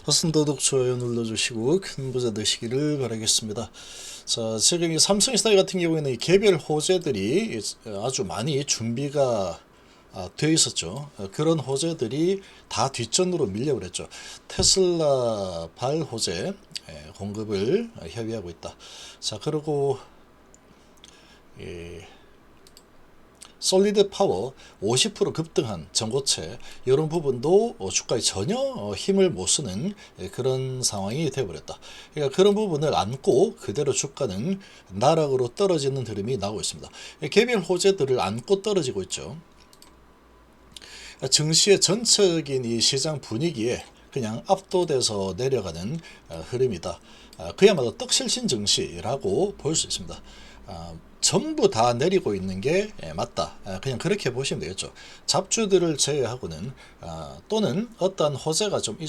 버튼 도둑 좋아요 눌러주시고 큰 부자 되시기를 바라겠습니다. 자, 지금 이 삼성스타일 같은 경우에는 이 개별 호재들이 아주 많이 준비가 되어 있었죠. 그런 호재들이 다 뒷전으로 밀려버렸죠. 테슬라 발 호재 공급을 협의하고 있다. 자, 그리고 솔리드 파워 50% 급등한 전고체 이런 부분도 주가에 전혀 힘을 못 쓰는 그런 상황이 되어버렸다. 그러니까 그런 부분을 안고 그대로 주가는 나락으로 떨어지는 흐름이 나오고 있습니다. 개별 호재들을 안고 떨어지고 있죠. 증시의 전체적인 이 시장 분위기에 그냥 압도돼서 내려가는 흐름이다. 그야말로 떡실신 증시라고 볼 수 있습니다. 전부 다 내리고 있는 게 맞다. 그냥 그렇게 보시면 되겠죠. 잡주들을 제외하고는 또는 어떠한 호재가 좀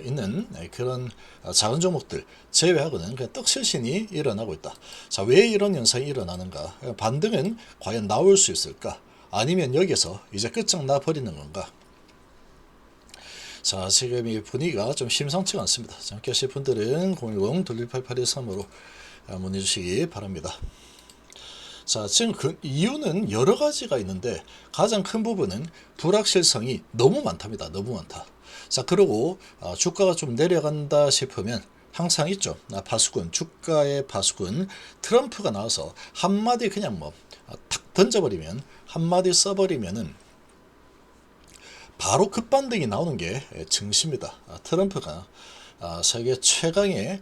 있는 그런 작은 종목들 제외하고는 그냥 떡실신이 일어나고 있다. 자, 왜 이런 현상이 일어나는가? 반등은 과연 나올 수 있을까? 아니면 여기서 이제 끝장나 버리는 건가? 자, 지금 이 분위기가 좀 심상치가 않습니다. 함께 하실 분들은 010-2188-13으로 문의 주시기 바랍니다. 자, 지금 그 이유는 여러 가지가 있는데 가장 큰 부분은 불확실성이 너무 많답니다. 너무 많다. 자, 그리고 주가가 좀 내려간다 싶으면 항상 있죠. 파수꾼, 주가의 파수꾼 트럼프가 나와서 한마디 그냥 탁 던져버리면 한마디 써버리면은 바로 급반등이 나오는 게 증시입니다. 트럼프가 세계 최강의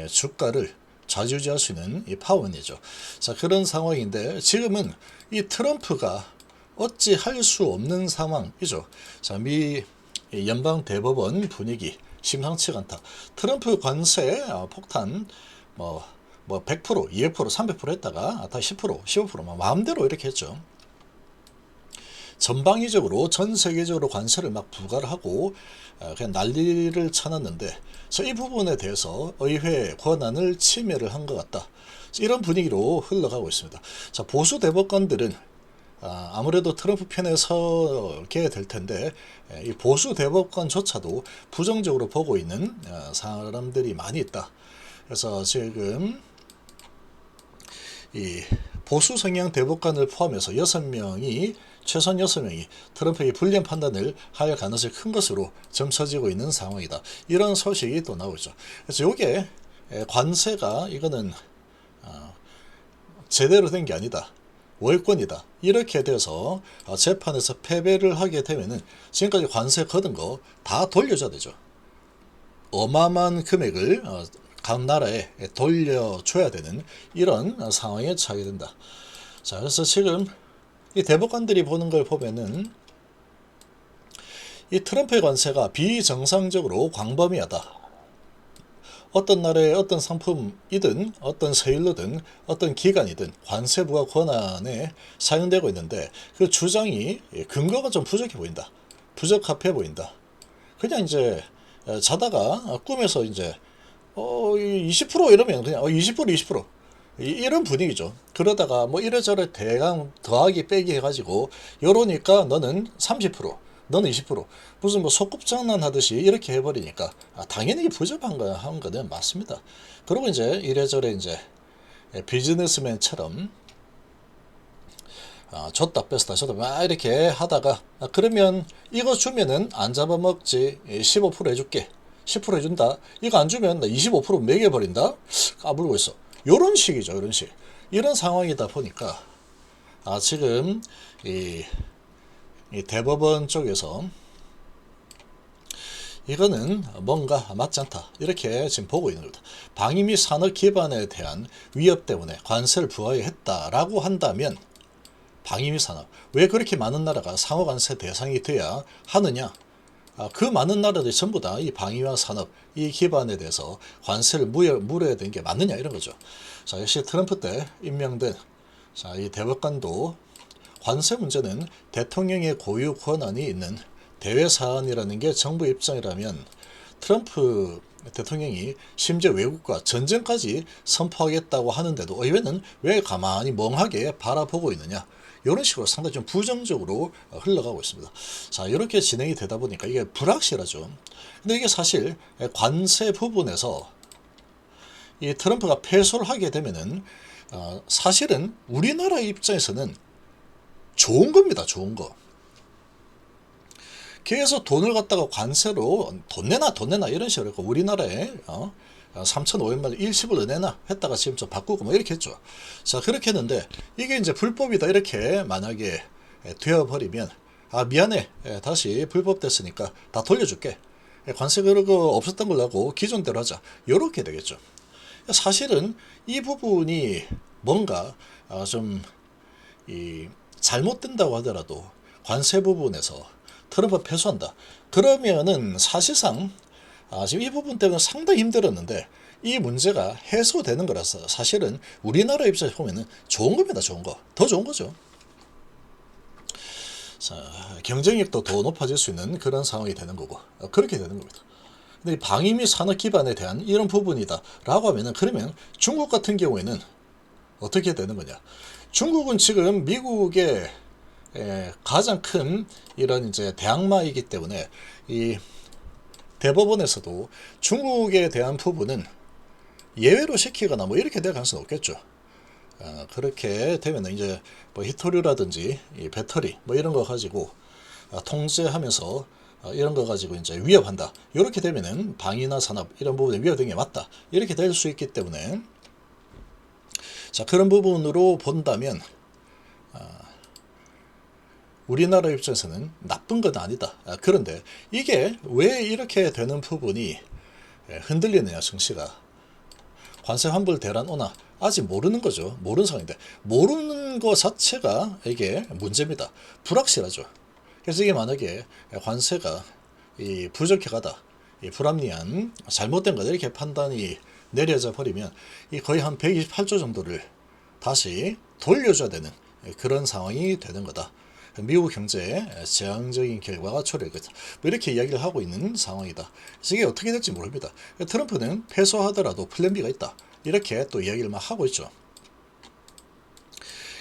주가를 좌지우지할 수 있는 이 파원이죠. 자, 그런 상황인데 지금은 이 트럼프가 어찌 할 수 없는 상황이죠. 자, 미 연방 대법원 분위기 심상치가 않다. 트럼프 관세 폭탄 100%, 200%, 300% 했다가 다 10%, 15% 마음대로 이렇게 했죠. 전방위적으로 전 세계적으로 관세를 막 부과를 하고 그냥 난리를 쳐놨는데 이 부분에 대해서 의회 권한을 침해를 한 것 같다. 이런 분위기로 흘러가고 있습니다. 자, 보수 대법관들은 아무래도 트럼프 편에 서게 될 텐데 이 보수 대법관조차도 부정적으로 보고 있는 사람들이 많이 있다. 그래서 지금 이 보수 성향 대법관을 포함해서 6명이 최소한 6명이 트럼프의 불리한 판단을 할 가능성이 큰 것으로 점쳐지고 있는 상황이다. 이런 소식이 또 나오죠. 그래서 이게 관세가 이거는 제대로 된 게 아니다. 월권이다. 이렇게 돼서 재판에서 패배를 하게 되면은 지금까지 관세 거둔 거 다 돌려줘야 되죠. 어마어마한 금액을 각 나라에 돌려줘야 되는 이런 상황에 처하게 된다. 자, 그래서 지금 이 대법관들이 보는 걸 보면은 이 트럼프의 관세가 비정상적으로 광범위하다. 어떤 나라의 어떤 상품이든 어떤 세일로든 어떤 기간이든 관세 부과 권한에 사용되고 있는데 그 주장이 근거가 좀 부족해 보인다. 부적합해 보인다. 그냥 이제 자다가 꿈에서 이제 20% 이러면 그냥 20% 20% 이런 분위기죠. 그러다가 이래저래 대강 더하기 빼기 해가지고 이러니까 너는 30% 너는 20% 무슨 소꿉장난 하듯이 이렇게 해버리니까 당연히 부적합한 거 한 거는 맞습니다. 그리고 이제 이래저래 이제 비즈니스맨처럼 줬다 뺐다 줬다 막 이렇게 하다가 그러면 이거 주면은 안 잡아먹지 15% 해줄게 10% 해준다 이거 안 주면 나 25% 매겨버린다 까불고 있어. 요런 식이죠. 이런 식. 이런 상황이다 보니까 지금 이 대법원 쪽에서 이거는 뭔가 맞지 않다. 이렇게 지금 보고 있는 겁니다. 방위 및 산업 기반에 대한 위협 때문에 관세를 부과했다라고 한다면 방위 및 산업 왜 그렇게 많은 나라가 상호 관세 대상이 돼야 하느냐? 그 많은 나라들이 전부 다 이 방위와 산업 이 기반에 대해서 관세를 물어야 되는 게 맞느냐 이런 거죠. 자, 역시 트럼프 때 임명된 이 대법관도 관세 문제는 대통령의 고유 권한이 있는 대외 사안이라는 게 정부 입장이라면 트럼프 대통령이 심지어 외국과 전쟁까지 선포하겠다고 하는데도 의회는 왜 가만히 멍하게 바라보고 있느냐 이런 식으로 상당히 좀 부정적으로 흘러가고 있습니다. 자, 이렇게 진행이 되다 보니까 이게 불확실하죠. 근데 이게 사실 관세 부분에서 이 트럼프가 패소를 하게 되면은 사실은 우리나라 입장에서는 좋은 겁니다. 좋은 거. 계속 돈을 갖다가 관세로 돈 내놔 이런 식으로 했고, 우리나라에 3,500만 일시불로 내놔 했다가 지금 좀 바꾸고 뭐 이렇게 했죠. 자, 그렇게 했는데 이게 이제 불법이다 이렇게 만약에 되어버리면, 미안해, 다시 불법 됐으니까 다 돌려줄게, 관세 그거 없었던 걸로 하고 기존대로 하자, 요렇게 되겠죠. 사실은 이 부분이 뭔가 좀 잘못된다고 하더라도 관세 부분에서 트럼프 패소한다 그러면은 사실상 지금 이 부분 때문에 상당히 힘들었는데 이 문제가 해소되는 거라서 사실은 우리나라 입장에서 보면은 좋은 겁니다. 좋은 거. 더 좋은 거죠. 자, 경쟁력도 더 높아질 수 있는 그런 상황이 되는 거고, 그렇게 되는 겁니다. 근데 방위 및 산업 기반에 대한 이런 부분이다 라고 하면은, 그러면 중국 같은 경우에는 어떻게 되는 거냐. 중국은 지금 미국의 가장 큰 이런 이제 대항마이기 때문에 이 대법원에서도 중국에 대한 부분은 예외로 시키거나 뭐 이렇게 될 가능성은 없겠죠. 그렇게 되면 이제 뭐 히토류라든지 이 배터리 뭐 이런 거 가지고 통제하면서 이런 거 가지고 이제 위협한다. 이렇게 되면은 방위나 산업 이런 부분에 위협된 게 맞다. 이렇게 될 수 있기 때문에, 자, 그런 부분으로 본다면 우리나라 입장에서는 나쁜 건 아니다. 그런데 이게 왜 이렇게 되는 부분이 흔들리느냐, 증시가. 관세 환불 대란 오나 아직 모르는 거죠. 모르는 상황인데, 모르는 거 자체가 이게 문제입니다. 불확실하죠. 그래서 이게 만약에 관세가 부족해 가다, 불합리한 잘못된 거다 이렇게 판단이 내려져 버리면 이 거의 한 128조 정도를 다시 돌려줘야 되는 그런 상황이 되는 거다. 미국 경제에 재앙적인 결과가 초래하겠다. 뭐 이렇게 이야기를 하고 있는 상황이다. 그래서 이게 어떻게 될지 모릅니다. 트럼프는 패소하더라도 플랜 B가 있다. 이렇게 또 이야기를 막 하고 있죠.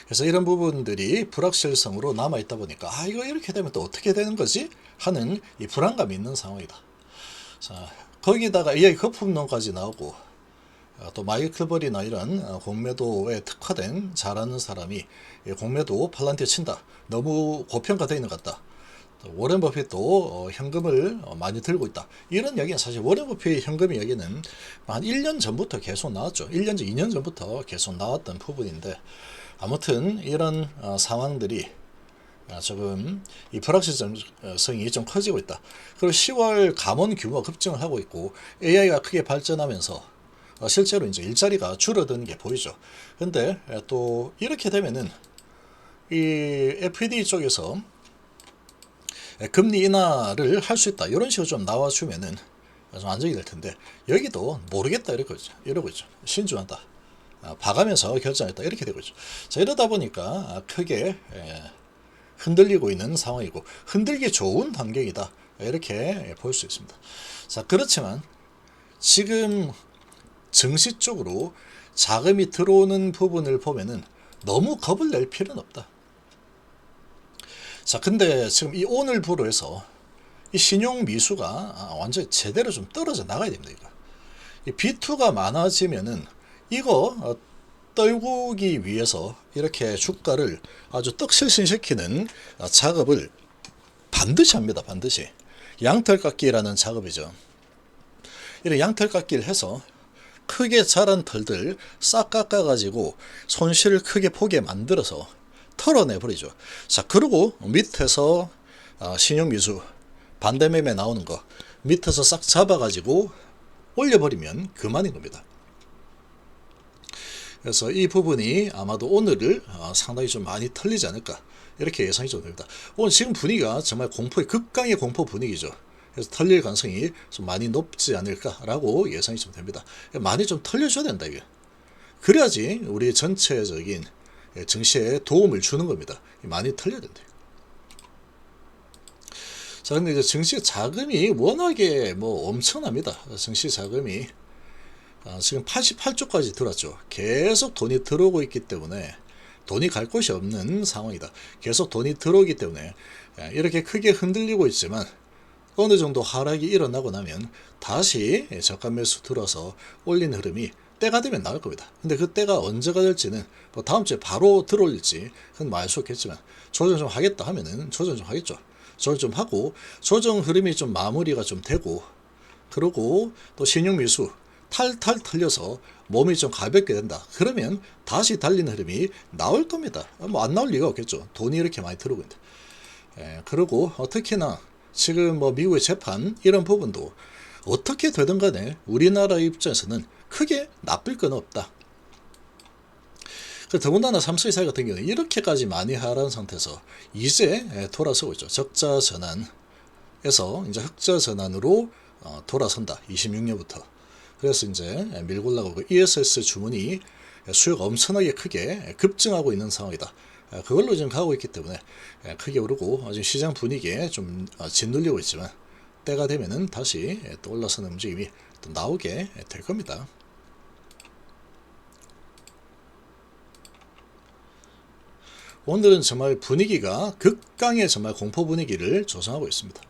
그래서 이런 부분들이 불확실성으로 남아있다 보니까 이거 이렇게 되면 또 어떻게 되는 거지? 하는 이 불안감이 있는 상황이다. 자, 거기다가 AI 거품론까지 나오고, 또 마이클 버리나 이런 공매도에 특화된 잘하는 사람이 공매도 팔란티에 친다. 너무 고평가되어 있는 것 같다. 워렌 버핏도 현금을 많이 들고 있다. 이런 이야기는 사실 워렌 버핏의 현금 이야기는 한 1년 전부터 계속 나왔죠. 1년 전, 2년 전부터 계속 나왔던 부분인데, 아무튼 이런 상황들이 조금 이 불확실성이 좀 커지고 있다. 그리고 10월 감원 규모가 급증을 하고 있고, AI가 크게 발전하면서 실제로 이제 일자리가 줄어드는 게 보이죠. 근데 또 이렇게 되면은 이 FED 쪽에서 금리 인하를 할 수 있다, 이런 식으로 좀 나와주면은 좀 안정이 될 텐데, 여기도 모르겠다 이러고 있죠. 신중하다, 봐가면서 결정했다 이렇게 되고 있죠. 자, 이러다 보니까 크게 흔들리고 있는 상황이고, 흔들기 좋은 환경이다 이렇게 볼 수 있습니다. 자, 그렇지만 지금 증시 쪽으로 자금이 들어오는 부분을 보면은 너무 겁을 낼 필요는 없다. 자, 근데 지금 이 오늘부로 해서 이 신용 미수가 완전히 제대로 좀 떨어져 나가야 됩니다. 이거 이 B2가 많아지면은 이거 떨구기 위해서 이렇게 주가를 아주 떡실신시키는 작업을 반드시 합니다. 반드시 양털깎기라는 작업이죠. 이런 양털깎기를 해서 크게 자란 털들 싹 깎아가지고 손실을 크게 보게 만들어서 털어내버리죠. 자, 그리고 밑에서 신용미수 반대매매 나오는 거 밑에서 싹 잡아가지고 올려버리면 그만인 겁니다. 그래서 이 부분이 아마도 오늘을 상당히 좀 많이 털리지 않을까 이렇게 예상이 좀 됩니다. 오늘 지금 분위기가 정말 극강의 공포 분위기죠. 그래서 털릴 가능성이 좀 많이 높지 않을까라고 예상이 좀 됩니다. 많이 좀 털려줘야 된다 이게. 그래야지 우리 전체적인 증시에 도움을 주는 겁니다. 많이 털려야 된다. 자, 근데 이제 증시 자금이 워낙에 뭐 엄청납니다. 증시 자금이 지금 88조까지 들어왔죠. 계속 돈이 들어오고 있기 때문에 돈이 갈 곳이 없는 상황이다. 계속 돈이 들어오기 때문에 이렇게 크게 흔들리고 있지만 어느 정도 하락이 일어나고 나면 다시 저가 매수 들어서 올린 흐름이 때가 되면 나올 겁니다. 근데 그 때가 언제가 될지는 뭐 다음 주에 바로 들어올릴지 그건 뭐 알 수 없겠지만 조정 좀 하겠다 하면은 조정 좀 하겠죠. 조정 좀 하고 조정 흐름이 좀 마무리가 좀 되고 그러고 또 신용 미수 탈탈 털려서 몸이 좀 가볍게 된다. 그러면 다시 달리는 흐름이 나올 겁니다. 뭐 안 나올 리가 없겠죠. 돈이 이렇게 많이 들어오고 있는데. 그리고 특히나 지금 뭐 미국의 재판 이런 부분도 어떻게 되든 간에 우리나라 입장에서는 크게 나쁠 건 없다. 더군다나 삼성의 사회 같은 경우는 이렇게까지 많이 하락한 상태에서 이제 돌아서고 있죠. 적자 전환에서 이제 흑자 전환으로 돌아선다. 26년부터. 그래서 이제 밀고 올라가고 ESS 주문이 수요가 엄청나게 크게 급증하고 있는 상황이다. 그걸로 지금 가고 있기 때문에 크게 오르고 지금 시장 분위기에 좀 짓눌리고 있지만 때가 되면은 다시 또 올라서는 움직임이 또 나오게 될 겁니다. 오늘은 정말 분위기가 극강의 정말 공포 분위기를 조성하고 있습니다.